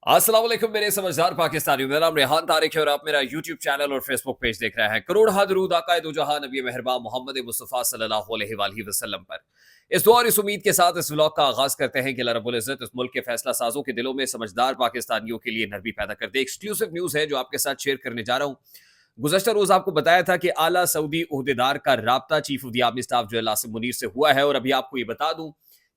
अस्सलाम वालेकुम मेरे समझदार पाकिस्तानियों। मेरा नाम रेहान तारिक है और आप मेरा यूट्यूब चैनल और फेसबुक पेज देख रहे हैं। करोड़ हा दरूद आका दो जहां नबी मेहरबान मोहम्मद मुस्तफ़ा सल्लल्लाहु अलैहि वसल्लम पर। इस दुआ और इस उम्मीद के साथ इस व्लॉग का आगाज करते हैं कि अल्लाह रब्बुल इज्जत इस मुल्क के फैसला साजों के दिलों में समझदार पाकिस्तानियों के लिए नरमी पैदा कर दे। एक्सक्लूसिव न्यूज़ है जो आपके साथ शेयर करने जा रहा हूँ। गुज़श्ता रोज़ आपको बताया था कि आला सऊदी ओहदेदार का राब्ता chief of the army staff जो है आसिम मुनीर से हुआ है, और अभी आपको ये बता दूं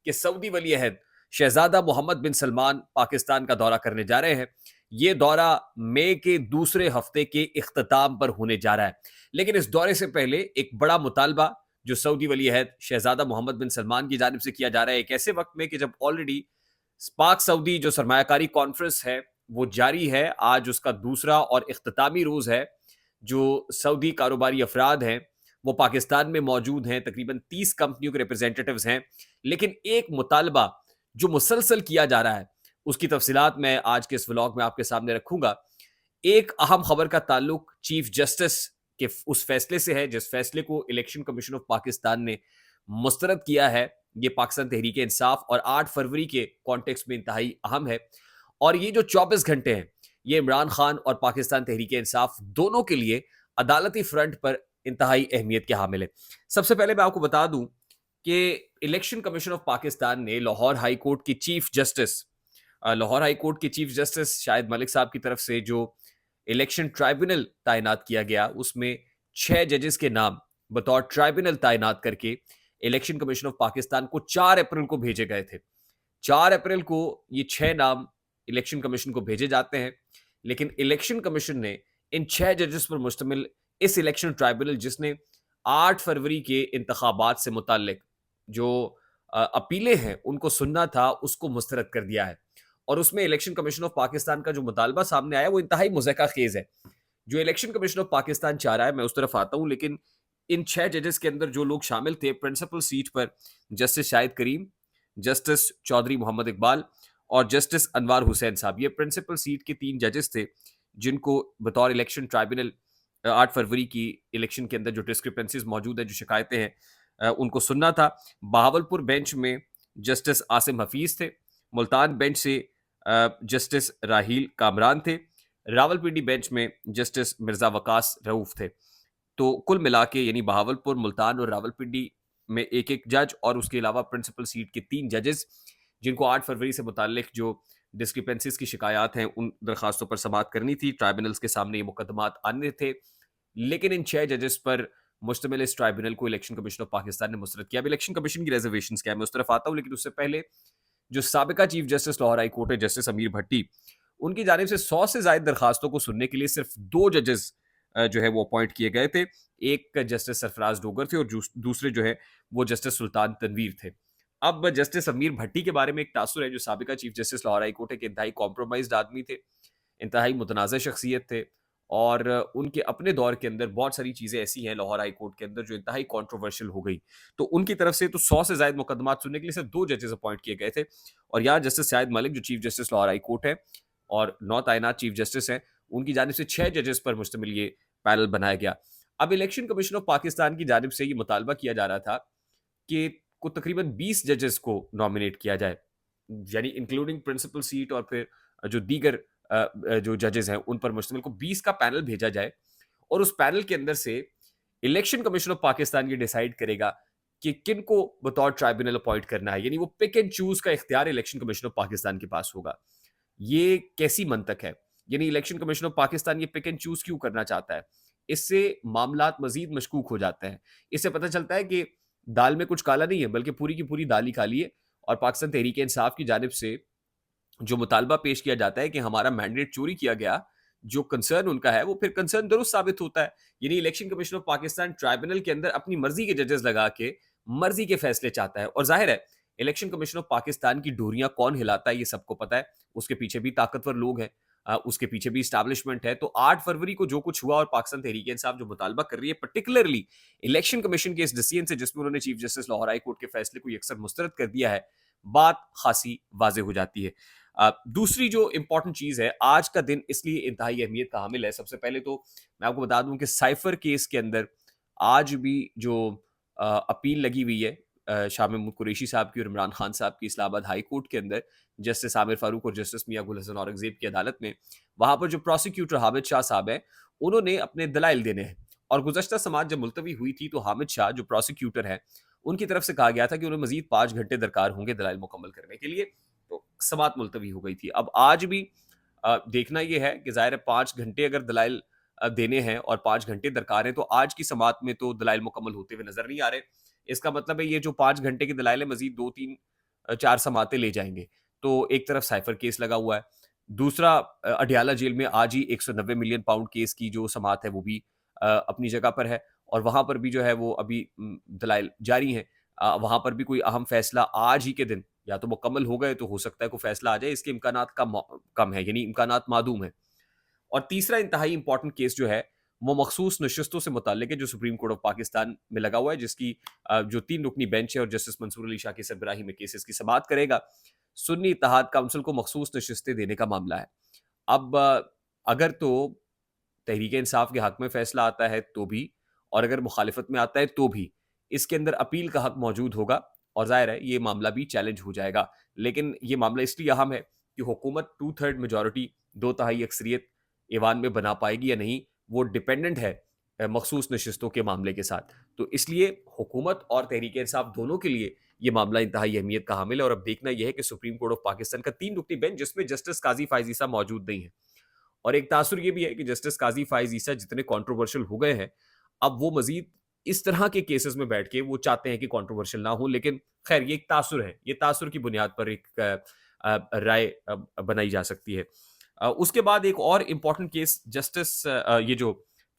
कि सऊदी वली अहद शहजादा मोहम्मद बिन सलमान पाकिस्तान का दौरा करने जा रहे हैं। ये दौरा मई के दूसरे हफ्ते के इख्तिताम पर होने जा रहा है। लेकिन इस दौरे से पहले एक बड़ा मुतालबा जो सऊदी वली अहद शहजादा मोहम्मद बिन सलमान की जानिब से किया जा रहा है, एक ऐसे वक्त में कि जब ऑलरेडी पाक सऊदी जो सरमायाकारी कॉन्फ्रेंस है वो जारी है। आज उसका दूसरा और इख्तितामी रोज है। जो सऊदी कारोबारी अफराद हैं वो पाकिस्तान में मौजूद हैं, तकरीबन 30 कंपनियों के रिप्रेजेंटेटिव्स हैं। लेकिन एक मुतालबा जो मुसलसल किया जा रहा है उसकी तफसीलात मैं आज के इस व्लॉग में आपके सामने रखूंगा। एक अहम खबर का ताल्लुक चीफ जस्टिस के उस फैसले से है जिस फैसले को इलेक्शन कमीशन ऑफ पाकिस्तान ने मुस्तरद किया है। ये पाकिस्तान तहरीक इंसाफ और 8 फरवरी के कॉन्टेक्स्ट में इंतहाई अहम है। और ये जो 24 घंटे हैं ये इमरान खान और पाकिस्तान तहरीक इंसाफ दोनों के लिए अदालती फ्रंट पर इंतहाई अहमियत के हामिल है। सबसे पहले मैं आपको बता दूं कि इलेक्शन कमीशन ऑफ पाकिस्तान ने लाहौर हाई कोर्ट की chief justice Lahore high court के चीफ जस्टिस शाहिद मलिक साहब की तरफ से जो इलेक्शन ट्राइब्यूनल तैनात किया गया उसमें 6 जजेस के नाम बतौर ट्राइब्यूनल तैनात करके इलेक्शन कमीशन ऑफ पाकिस्तान को 4 अप्रैल को भेजे गए थे। 4 अप्रैल को ये 6 नाम इलेक्शन कमीशन को भेजे जाते हैं। लेकिन इलेक्शन कमीशन ने इन 6 जजेस पर मुश्तमिल इस इलेक्शन ट्राइब्यूनल जिसने 8 फरवरी के इंतखाबात से मुताल्लिक जो अपीलें हैं उनको सुनना था उसको मुस्तरद कर दिया है। और उसमें इलेक्शन कमीशन ऑफ पाकिस्तान का जो मुतालबा सामने आया वो इंतहाई मुज़क्का खेज है। जो इलेक्शन कमीशन ऑफ पाकिस्तान चाह रहा है मैं उस तरफ आता हूं, लेकिन इन 6 जजेस के अंदर जो लोग शामिल थे प्रिंसिपल सीट पर जस्टिस शाहिद करीम, जस्टिस चौधरी मोहम्मद इकबाल और जस्टिस अनवार हुसैन साहब, ये प्रिंसिपल सीट के 3 जजेस थे जिनको बतौर इलेक्शन ट्राइब्यूनल 8 फरवरी की इलेक्शन के अंदर जो डिस्क्रिपेंसीज मौजूद है, जो शिकायतें हैं, उनको सुनना था। बहावलपुर बेंच में जस्टिस आसिम हफीज थे। मुल्तान बेंच से जस्टिस राहील कामरान थे। रावलपिंडी बेंच में जस्टिस मिर्जा वकास रऊफ थे। तो कुल मिला के यानी बहावलपुर, मुल्तान और रावलपिंडी में एक एक जज और उसके अलावा प्रिंसिपल सीट के 3 जजेस जिनको 8 फरवरी से मुताल्लिक जो डिस्क्रिपेंसीज की शिकायत हैं उन दरखास्तों पर समाअत करनी थी, ट्राइब्यूनल्स के सामने ये मुकदमात आने थे। लेकिन इन 6 जजेस पर मुश्तमिल इस ट्राइब्यूनल को इलेक्शन कमीशन ऑफ पाकिस्तान ने मुस्तरद किया। अब इलेक्शन कमीशन की रिजर्वेशन क्या है मैं उस तरफ आता हूँ, लेकिन उससे पहले जो साबिका chief justice Lahore high court है जस्टिस अमीर भट्टी, उनकी जानिब से 100 से ज्यादा दरखास्तों को सुनने के लिए सिर्फ 2 जजेस जो है वो अपॉइंट किए गए थे। एक जस्टिस सरफराज डोगर थे और दूसरे जो है वो जस्टिस सुल्तान तनवीर थे। अब जस्टिस अमीर भट्टी के बारे में एक तासुर है, जो साबिका chief justice Lahore high court के इंतहाई कॉम्प्रोमाइज्ड आदमी थे, इंतहाई मुतनाज़ शख्सियत थे। और उनके अपने दौर के अंदर बहुत सारी चीज़ें ऐसी हैं लाहौर हाई कोर्ट के अंदर जो इंतहाई कॉन्ट्रोवर्शियल हो गई। तो उनकी तरफ से तो 100 से ज़ायद मुकदमात सुनने के लिए सिर्फ 2 जजेस अपॉइंट किए गए थे। और यहाँ जस्टिस शाहिद मलिक जो chief justice Lahore high court है और 9 तैनात चीफ जस्टिस हैं, उनकी जानिब से 6 जजेस पर मुश्तमिल ये पैनल बनाया गया। अब इलेक्शन कमीशन ऑफ पाकिस्तान की जानिब से ये मुतालबा किया जा रहा था कि को तकरीबन 20 जजेस को नॉमिनेट किया जाए, यानी इंक्लूडिंग प्रिंसिपल सीट और फिर जो दीगर जो जजेस हैं उन पर मुश्तमिल को 20 का पैनल भेजा जाए। और उस पैनल के अंदर से इलेक्शन कमीशन ऑफ पाकिस्तान ये डिसाइड करेगा कि किन को बतौर ट्राइब्यूनल अपॉइंट करना है, यानी वो पिक एंड चूज का इख्तियार इलेक्शन कमीशन ऑफ पाकिस्तान के पास होगा। ये कैसी मंतक है? यानी इलेक्शन कमीशन ऑफ पाकिस्तान ये पिक एंड चूज क्यों करना चाहता है? इससे मामलात मजीद मशकूक हो जाते हैं। इससे पता चलता है कि दाल में कुछ काला नहीं है बल्कि पूरी की पूरी दाल ही काली है। और पाकिस्तान तहरीक इंसाफ की जानिब से जो मुतालबा पेश किया जाता है कि हमारा मैंडेट चोरी किया गया, जो कंसर्न उनका है वो फिर कंसर्न दुरुस्त साबित होता है। यानी election commission of Pakistan tribunal के अंदर अपनी मर्जी के जजेस लगा के मर्जी के फैसले चाहता है। और जाहिर है इलेक्शन कमीशन ऑफ पाकिस्तान की डोरियां कौन हिलाता है ये सबको पता है। उसके पीछे भी ताकतवर लोग हैं, उसके पीछे भी स्टैब्लिशमेंट है। तो 8 फरवरी को जो कुछ हुआ और पाकिस्तान तहरीक इंसाफ जो मुतालबा कर रही है पर्टिकुलरली इलेक्शन कमीशन के इस डिसीजन से, जिसमें उन्होंने chief justice Lahore high court के फैसले को यकसर मुस्तरद कर दिया है, बात खासी वाजे हो जाती है। दूसरी जो इंपॉर्टेंट चीज है, आज का दिन इसलिए इंतहाई अहमियत का हामिल है। सबसे पहले तो मैं आपको बता दूं कि साइफर केस के अंदर आज भी जो अपील लगी हुई है शाह महमूद कुरैशी साहब की और इमरान खान साहब की इस्लामाबाद हाई कोर्ट के अंदर जस्टिस आमिर फारूक और जस्टिस मियां गुल हसन औरंगजेब की अदालत में, वहाँ पर जो प्रोसिक्यूटर हामिद शाह साहब हैं, उन्होंने अपने दलाइल देने हैं। और गुज़श्ता समात जब मुलतवी हुई थी तो हामिद शाह जो प्रोसिक्यूटर हैं, उनकी तरफ से कहा गया था कि उन्हें मज़ीद 5 घंटे दरकार होंगे दलाइल मुकम्मल करने के लिए, तो समात मुलतवी हो गई थी। अब आज भी देखना ये है कि ज़ाहिर है 5 घंटे अगर दलाइल देने हैं और 5 घंटे दरकार हैं, तो आज की समात में तो दलाइल मुकम्मल होते हुए नज़र नहीं आ रहे। इसका मतलब है ये जो 5 घंटे के दलाइल है मज़ीद 2-3 4 समातें ले जाएँगे। तो एक तरफ साइफ़र केस लगा हुआ है, दूसरा अडयाला जेल में आज ही 190 मिलियन पाउंड केस की जो समात है वो भी अपनी जगह पर है और वहाँ पर भी जो है वो अभी दलाइल जारी हैं। वहाँ पर भी कोई अहम फ़ैसला आज ही के दिन या तो मुकम्मल हो गए तो हो सकता है कोई फ़ैसला आ जाए, इसके इम्कानात कम है, यानी इम्कानात मादूम हैं। और तीसरा इंतहाई इंपॉर्टेंट केस जो है, वो मखसूस नशिस्तों से मुताल्लिक है, जो सुप्रीम कोर्ट ऑफ पाकिस्तान में लगा हुआ है, जिसकी जो 3 रुकनी बेंच है और जस्टिस मंसूर अली शाह की सरबराही में केसेस की समाअत करेगा। सुन्नी इत्तेहाद काउंसिल को मखसूस नशिस्तें देने का मामला है। अब अगर तो तहरीक इंसाफ के हक में फैसला आता है तो भी और अगर मुखालिफत में आता है तो भी इसके अंदर अपील का हक मौजूद होगा और जाहिर है ये मामला भी चैलेंज हो जाएगा। लेकिन ये मामला इसलिए अहम है कि हुकूमत 2/3 मेजॉरिटी 2 तिहाई अक्सरियत ईवान में बना पाएगी या नहीं, वो डिपेंडेंट है मखसूस नशिस्तों के मामले के साथ। तो इसलिए हुकूमत और तहरीक इंसाफ दोनों के लिए ये मामला इंतहाई अहमियत का हामिल है और अब देखना यह है कि सुप्रीम कोर्ट ऑफ पाकिस्तान का 3 रुकनी बेंच जिसमें जस्टिस काजी फायज ईसा मौजूद नहीं है और एक तासुर ये भी है कि जस्टिस काजी फायज ईसा जितने कंट्रोवर्शियल हो गए हैं, अब वो मजीद इस तरह के केसेस में बैठ के वो चाहते हैं कि कंट्रोवर्शियल ना हो, लेकिन खैर ये एक तासुर है, ये तासुर की बुनियाद पर एक राय बनाई जा सकती है। उसके बाद एक और इम्पॉर्टेंट केस जस्टिस ये जो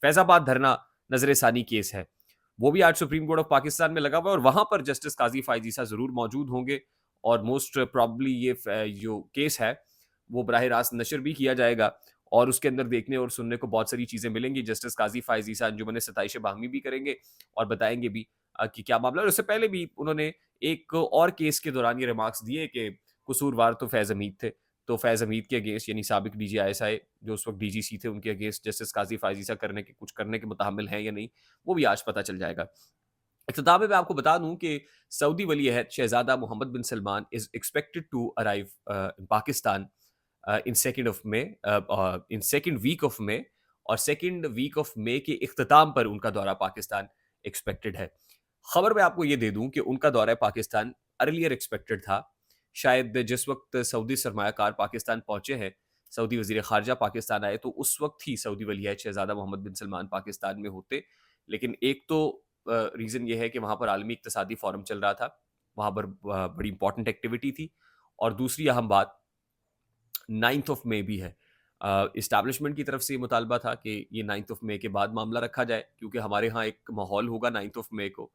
फैजाबाद धरना नजर सानी केस है, वो भी आज सुप्रीम कोर्ट ऑफ पाकिस्तान में लगा हुआ है और वहां पर जस्टिस काजी फायज ईसा जरूर मौजूद होंगे और मोस्ट प्रॉब्ली ये जो केस है वो बराह रास्त नशर भी किया जाएगा और उसके अंदर देखने और सुनने को बहुत सारी चीज़ें मिलेंगी। जस्टिस काजी फायज ईसा अंजुमन सताइश बाहमी भी करेंगे और बताएंगे भी कि क्या मामला है। और उससे पहले भी उन्होंने एक और केस के दौरान ये रिमार्क्स दिए कि कसूरवार तो फैज़ हमीद थे, तो फैज़ हमीद के अगेंस्ट यानी साबिक डीजी आईएसआई जो उस वक्त डीजीसी थे उनके अगेंस्ट जस्टिस काजी फायज ईसा कुछ करने के मुताहमिल हैं या नहीं, वो भी आज पता चल जाएगा। इख्तिताम में मैं आपको बता दूं कि सऊदी वली अहद शहजादा Mohammed bin Salman is expected to arrive in Pakistan in second week of May और सेकेंड वीक ऑफ मे के इख्तिताम पर उनका दौरा पाकिस्तान एक्सपेक्टेड है। खबर मैं आपको ये दे दूं कि उनका दौरा पाकिस्तान अर्लियर एक्सपेक्टेड था। शायद जिस वक्त सऊदी सरमायाकार पाकिस्तान पहुंचे हैं, सऊदी वजीर खारजा पाकिस्तान आए तो उस वक्त ही सऊदी वली अहद शहजादा मोहम्मद बिन सलमान पाकिस्तान में होते। लेकिन एक तो रीज़न ये है कि वहाँ पर आलमी इक्तिसादी फोरम चल रहा था, वहाँ पर बड़ी इंपॉर्टेंट एक्टिविटी थी और दूसरी अहम बात 9th ऑफ मे भी है। इस्टेब्लिशमेंट की तरफ से ये मुतालबा था कि ये 9th ऑफ मे के बाद मामला रखा जाए क्योंकि हमारे यहाँ एक माहौल होगा 9th ऑफ मे को,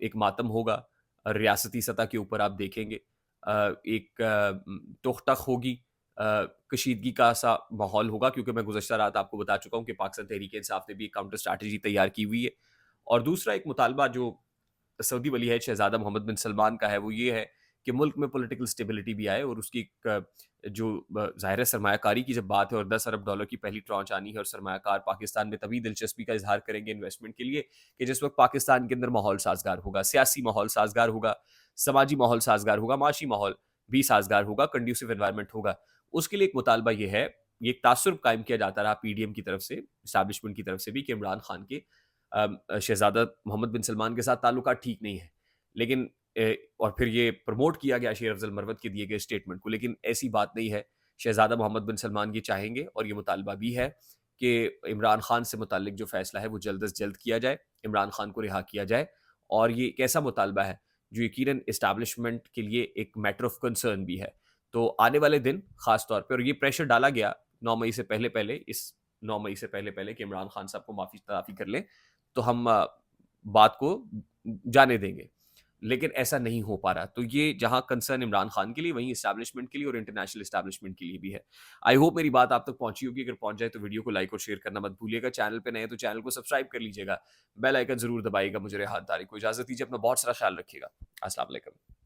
एक मातम होगा रियासती सतह के ऊपर आप देखेंगे, एक तोख-तख होगी, कशीदगी का सा माहौल होगा क्योंकि मैं गुज़श्ता रात आपको बता चुका हूँ कि पाकिस्तान तहरीक-ए-इंसाफ ने भी एक काउंटर स्ट्रैटेजी तैयार की हुई है। और दूसरा एक मुतालबा जो सऊदी वली अहद शहजादा मोहम्मद बिन सलमान का है वो ये है कि मुल्क में पॉलिटिकल स्टेबिलिटी भी आए और उसकी एक जो ज़ाहिर है सरमायाकारी की जब बात है और 10 अरब डॉलर की पहली ट्रांच आनी है और सरमायाकार पाकिस्तान में तभी दिलचस्पी का इजहार करेंगे इन्वेस्टमेंट के लिए कि जिस वक्त पाकिस्तान के अंदर माहौल साजगार होगा, सियासी माहौल साजगार होगा, समाजी माहौल साजगार होगा, माशी माहौल भी साजगार होगा, कंड्यूसिव एनवायरनमेंट होगा। उसके लिए एक मुतालबा ये है, ये एक तासुर कायम किया जाता रहा पीडीएम की तरफ से, इस्टेब्लिशमेंट की तरफ से भी कि इमरान खान के शहजादा मोहम्मद बिन सलमान के साथ ताल्लुकात ठीक नहीं है। लेकिन और फिर ये प्रमोट किया गया शेर अफजल मरवत के दिए गए स्टेटमेंट को, लेकिन ऐसी बात नहीं है। शहजादा मोहम्मद बिन सलमान ये चाहेंगे और ये मुतालबा भी है कि इमरान खान से मुतालिक जो फैसला है वो जल्द अज जल्द किया जाए, इमरान खान को रिहा किया जाए और ये एक ऐसा मुतालबा है जो यकीनन इस्टेब्लिशमेंट के लिए एक मैटर ऑफ कंसर्न भी है। तो आने वाले दिन खास तौर पे और ये प्रेशर डाला गया 9 मई से पहले-पहले इस 9 मई से पहले-पहले कि इमरान खान साहब को माफ़ी-तआफ़ी कर लें, तो हम बात को जाने देंगे। लेकिन ऐसा नहीं हो पा रहा। तो ये जहाँ कंसर्न इमरान खान के लिए, वहीं एस्टेब्लिशमेंट के लिए और इंटरनेशनल एस्टेब्लिशमेंट के लिए भी है। आई होप मेरी बात आप तक पहुँची होगी। अगर पहुँच जाए तो वीडियो को लाइक और शेयर करना मत भूलिएगा। चैनल पे नए हैं तो चैनल को सब्सक्राइब कर लीजिएगा। बेल आइकन ज़रूर दबाइएगा। मुझे रेहान तारिक को इजाज़त दीजिए। अपना बहुत सारा ख्याल रखिएगा। अस्सलाम वालेकुम।